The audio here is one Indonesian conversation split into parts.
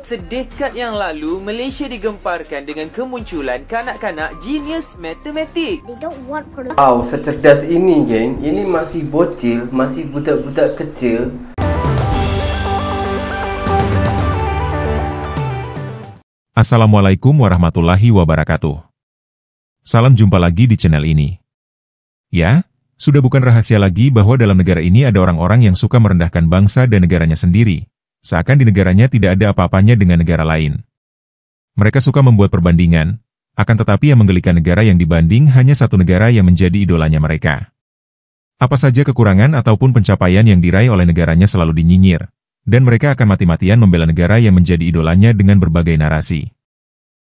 Sedekat yang lalu, Malaysia digemparkan dengan kemunculan kanak-kanak genius matematik. They don't want Wow, secerdas ini, geng. Ini masih bocil, masih budak-budak kecil. Assalamualaikum warahmatullahi wabarakatuh. Salam jumpa lagi di channel ini. Ya, sudah bukan rahasia lagi bahwa dalam negara ini ada orang-orang yang suka merendahkan bangsa dan negaranya sendiri, seakan di negaranya tidak ada apa-apanya dengan negara lain. Mereka suka membuat perbandingan, akan tetapi yang menggelikan negara yang dibanding hanya satu negara yang menjadi idolanya mereka. Apa saja kekurangan ataupun pencapaian yang diraih oleh negaranya selalu dinyinyir, dan mereka akan mati-matian membela negara yang menjadi idolanya dengan berbagai narasi.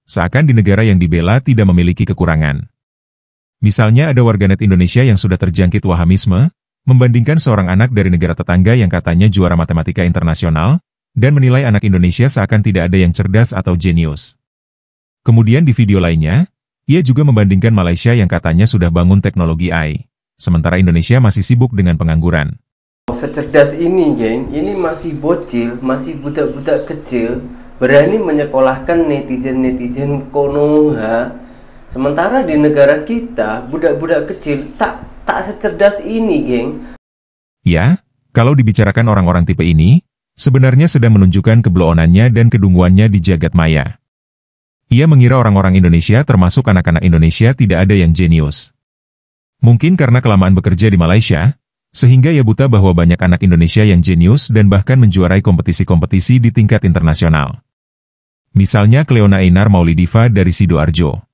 Seakan di negara yang dibela tidak memiliki kekurangan. Misalnya ada warganet Indonesia yang sudah terjangkit Wahamisme, membandingkan seorang anak dari negara tetangga yang katanya juara matematika internasional, dan menilai anak Indonesia seakan tidak ada yang cerdas atau jenius. Kemudian di video lainnya, ia juga membandingkan Malaysia yang katanya sudah bangun teknologi AI, sementara Indonesia masih sibuk dengan pengangguran. Secerdas ini, geng. Ini masih bocil, masih budak-budak kecil, berani menyekolahkan netizen-netizen Konoha. Sementara di negara kita, budak-budak kecil tak secerdas ini, geng. Ya, kalau dibicarakan orang-orang tipe ini, sebenarnya sedang menunjukkan kebloonannya dan kedunguannya di jagat maya. Ia mengira orang-orang Indonesia termasuk anak-anak Indonesia tidak ada yang jenius. Mungkin karena kelamaan bekerja di Malaysia, sehingga ia buta bahwa banyak anak Indonesia yang jenius dan bahkan menjuarai kompetisi-kompetisi di tingkat internasional. Misalnya Cleona Einar Maulidiva dari Sidoarjo.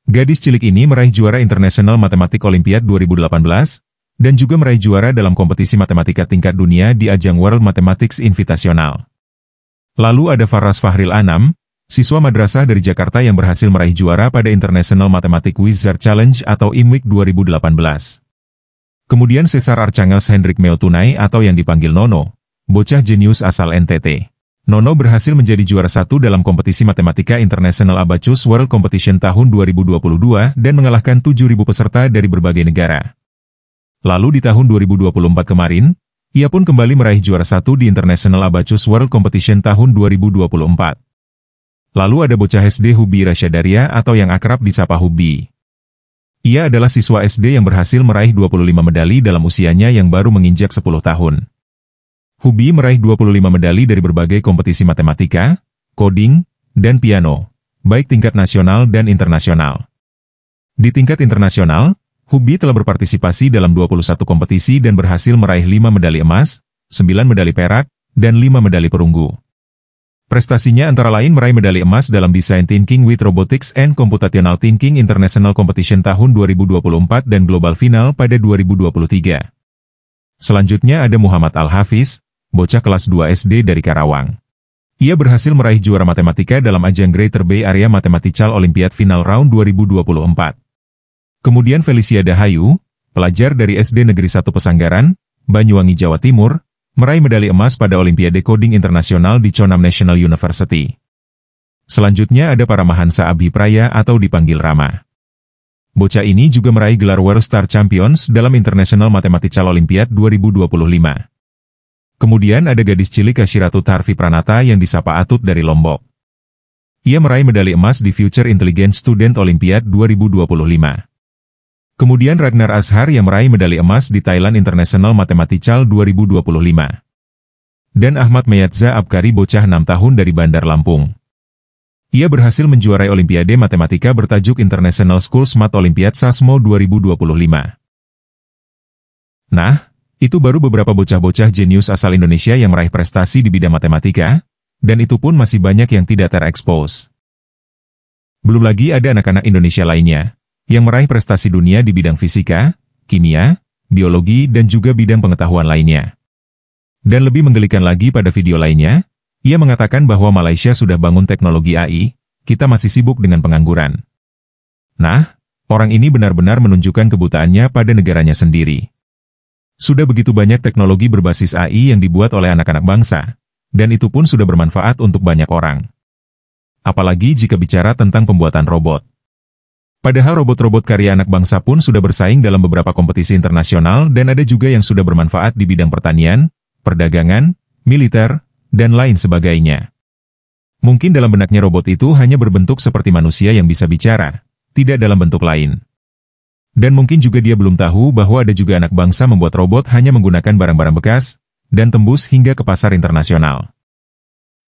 Gadis cilik ini meraih juara International Mathematics Olympiad 2018, dan juga meraih juara dalam kompetisi matematika tingkat dunia di ajang World Mathematics Invitational. Lalu ada Faras Fahril Anam, siswa madrasah dari Jakarta yang berhasil meraih juara pada International Mathematics Wizard Challenge atau IMWIC 2018. Kemudian Cesar Archangels Hendrik Meotunai atau yang dipanggil Nono, bocah jenius asal NTT. Nono berhasil menjadi juara satu dalam kompetisi matematika International Abacus World Competition tahun 2022 dan mengalahkan 7.000 peserta dari berbagai negara. Lalu di tahun 2024 kemarin, ia pun kembali meraih juara satu di International Abacus World Competition tahun 2024. Lalu ada bocah SD Hubi Rasyadaria atau yang akrab disapa Hubi. Ia adalah siswa SD yang berhasil meraih 25 medali dalam usianya yang baru menginjak 10 tahun. Hubi meraih 25 medali dari berbagai kompetisi matematika, coding, dan piano, baik tingkat nasional dan internasional. Di tingkat internasional, Hubi telah berpartisipasi dalam 21 kompetisi dan berhasil meraih 5 medali emas, 9 medali perak, dan 5 medali perunggu. Prestasinya antara lain meraih medali emas dalam Design Thinking with Robotics and Computational Thinking International Competition tahun 2024 dan Global Final pada 2023. Selanjutnya ada Muhammad Al-Hafiz, bocah kelas 2 SD dari Karawang. Ia berhasil meraih juara matematika dalam ajang Greater Bay Area Mathematical Olympiad Final Round 2024. Kemudian Felicia Dahayu, pelajar dari SD Negeri 1 Pesanggaran, Banyuwangi, Jawa Timur, meraih medali emas pada Olimpiade Coding Internasional di Chonam National University. Selanjutnya ada Paramahansa Abhipraya atau dipanggil Rama. Bocah ini juga meraih gelar World Star Champions dalam International Mathematical Olympiad 2025. Kemudian ada gadis cilik Kashiratu Tarfi Pranata yang disapa Atut dari Lombok. Ia meraih medali emas di Future Intelligent Student Olympiad 2025. Kemudian Ragnar Azhar yang meraih medali emas di Thailand International Mathematical 2025. Dan Ahmad Meyatza Abkari bocah 6 tahun dari Bandar Lampung. Ia berhasil menjuarai Olimpiade Matematika bertajuk International Schools Math Olympiad SASMO 2025. Nah, itu baru beberapa bocah-bocah jenius asal Indonesia yang meraih prestasi di bidang matematika, dan itu pun masih banyak yang tidak terekspos. Belum lagi ada anak-anak Indonesia lainnya, yang meraih prestasi dunia di bidang fisika, kimia, biologi dan juga bidang pengetahuan lainnya. Dan lebih menggelikan lagi pada video lainnya, ia mengatakan bahwa Malaysia sudah bangun teknologi AI, kita masih sibuk dengan pengangguran. Nah, orang ini benar-benar menunjukkan kebutaannya pada negaranya sendiri. Sudah begitu banyak teknologi berbasis AI yang dibuat oleh anak-anak bangsa, dan itu pun sudah bermanfaat untuk banyak orang. Apalagi jika bicara tentang pembuatan robot. Padahal robot-robot karya anak bangsa pun sudah bersaing dalam beberapa kompetisi internasional dan ada juga yang sudah bermanfaat di bidang pertanian, perdagangan, militer, dan lain sebagainya. Mungkin dalam benaknya robot itu hanya berbentuk seperti manusia yang bisa bicara, tidak dalam bentuk lain. Dan mungkin juga dia belum tahu bahwa ada juga anak bangsa membuat robot hanya menggunakan barang-barang bekas, dan tembus hingga ke pasar internasional.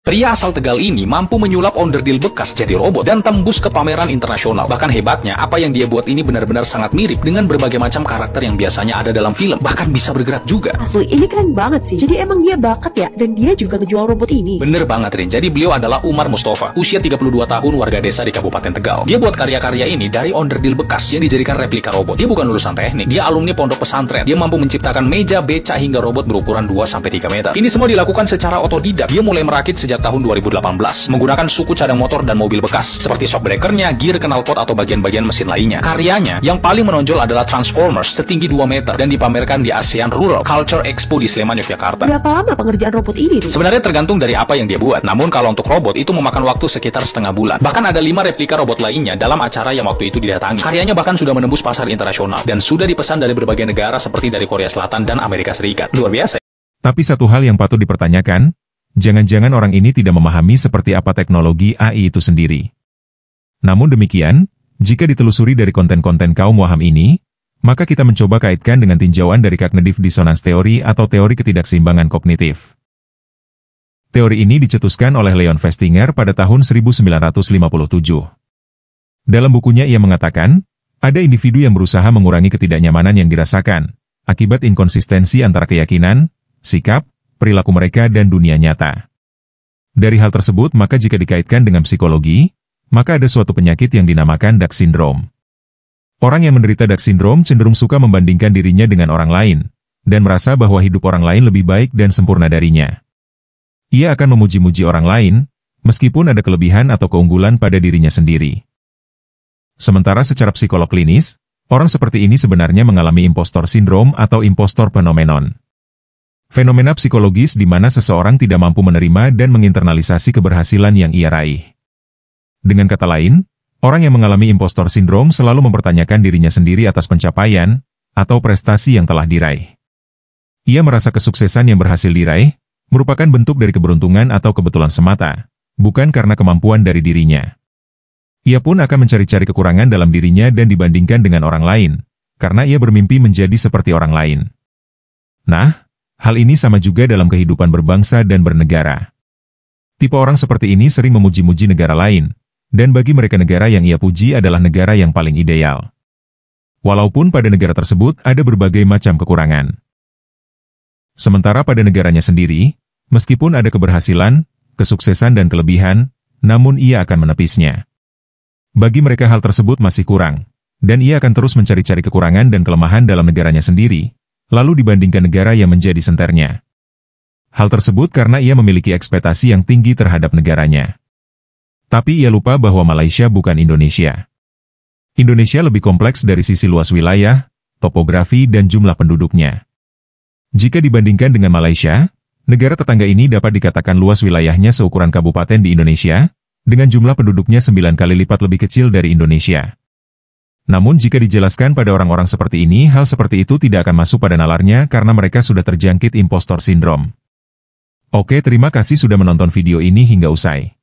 Pria asal Tegal ini mampu menyulap onderdil bekas jadi robot dan tembus ke pameran internasional. Bahkan hebatnya, apa yang dia buat ini benar-benar sangat mirip dengan berbagai macam karakter yang biasanya ada dalam film. Bahkan bisa bergerak juga. Asli, ini keren banget sih. Jadi emang dia bakat ya? Dan dia juga ngejual robot ini? Bener banget, Rin. Jadi beliau adalah Umar Mustafa, usia 32 tahun, warga desa di Kabupaten Tegal. Dia buat karya-karya ini dari onderdil bekas yang dijadikan replika robot. Dia bukan lulusan teknik, dia alumni pondok pesantren. Dia mampu menciptakan meja, beca, hingga robot berukuran 2-3 meter. Ini semua dilakukan secara otodidak. Dia mulai merakit sejak tahun 2018 menggunakan suku cadang motor dan mobil bekas seperti shock breakernya, gear, knalpot, atau bagian-bagian mesin lainnya. Karyanya yang paling menonjol adalah Transformers setinggi 2 meter dan dipamerkan di ASEAN Rural Culture Expo di Sleman, Yogyakarta. Berapa lama pengerjaan robot ini? Sebenarnya tergantung dari apa yang dia buat. Namun kalau untuk robot itu memakan waktu sekitar setengah bulan. Bahkan ada 5 replika robot lainnya dalam acara yang waktu itu didatangi. Karyanya bahkan sudah menembus pasar internasional dan sudah dipesan dari berbagai negara seperti dari Korea Selatan dan Amerika Serikat. Luar biasa. Tapi satu hal yang patut dipertanyakan, jangan-jangan orang ini tidak memahami seperti apa teknologi AI itu sendiri. Namun demikian, jika ditelusuri dari konten-konten kaum waham ini, maka kita mencoba kaitkan dengan tinjauan dari Cognitive Dissonance Theory atau teori ketidakseimbangan kognitif. Teori ini dicetuskan oleh Leon Festinger pada tahun 1957. Dalam bukunya ia mengatakan, ada individu yang berusaha mengurangi ketidaknyamanan yang dirasakan akibat inkonsistensi antara keyakinan, sikap, perilaku mereka dan dunia nyata. Dari hal tersebut maka jika dikaitkan dengan psikologi, maka ada suatu penyakit yang dinamakan Dark Syndrome. Orang yang menderita Dark Syndrome cenderung suka membandingkan dirinya dengan orang lain, dan merasa bahwa hidup orang lain lebih baik dan sempurna darinya. Ia akan memuji-muji orang lain, meskipun ada kelebihan atau keunggulan pada dirinya sendiri. Sementara secara psikolog klinis, orang seperti ini sebenarnya mengalami impostor syndrome atau impostor phenomenon. Fenomena psikologis di mana seseorang tidak mampu menerima dan menginternalisasi keberhasilan yang ia raih. Dengan kata lain, orang yang mengalami impostor syndrome selalu mempertanyakan dirinya sendiri atas pencapaian atau prestasi yang telah diraih. Ia merasa kesuksesan yang berhasil diraih merupakan bentuk dari keberuntungan atau kebetulan semata, bukan karena kemampuan dari dirinya. Ia pun akan mencari-cari kekurangan dalam dirinya dan dibandingkan dengan orang lain, karena ia bermimpi menjadi seperti orang lain. Nah, hal ini sama juga dalam kehidupan berbangsa dan bernegara. Tipe orang seperti ini sering memuji-muji negara lain, dan bagi mereka negara yang ia puji adalah negara yang paling ideal. Walaupun pada negara tersebut ada berbagai macam kekurangan. Sementara pada negaranya sendiri, meskipun ada keberhasilan, kesuksesan dan kelebihan, namun ia akan menepisnya. Bagi mereka hal tersebut masih kurang, dan ia akan terus mencari-cari kekurangan dan kelemahan dalam negaranya sendiri, lalu dibandingkan negara yang menjadi senternya. Hal tersebut karena ia memiliki ekspektasi yang tinggi terhadap negaranya. Tapi ia lupa bahwa Malaysia bukan Indonesia. Indonesia lebih kompleks dari sisi luas wilayah, topografi dan jumlah penduduknya. Jika dibandingkan dengan Malaysia, negara tetangga ini dapat dikatakan luas wilayahnya seukuran kabupaten di Indonesia, dengan jumlah penduduknya 9 kali lipat lebih kecil dari Indonesia. Namun jika dijelaskan pada orang-orang seperti ini, hal seperti itu tidak akan masuk pada nalarnya karena mereka sudah terjangkit impostor syndrome. Oke, terima kasih sudah menonton video ini hingga usai.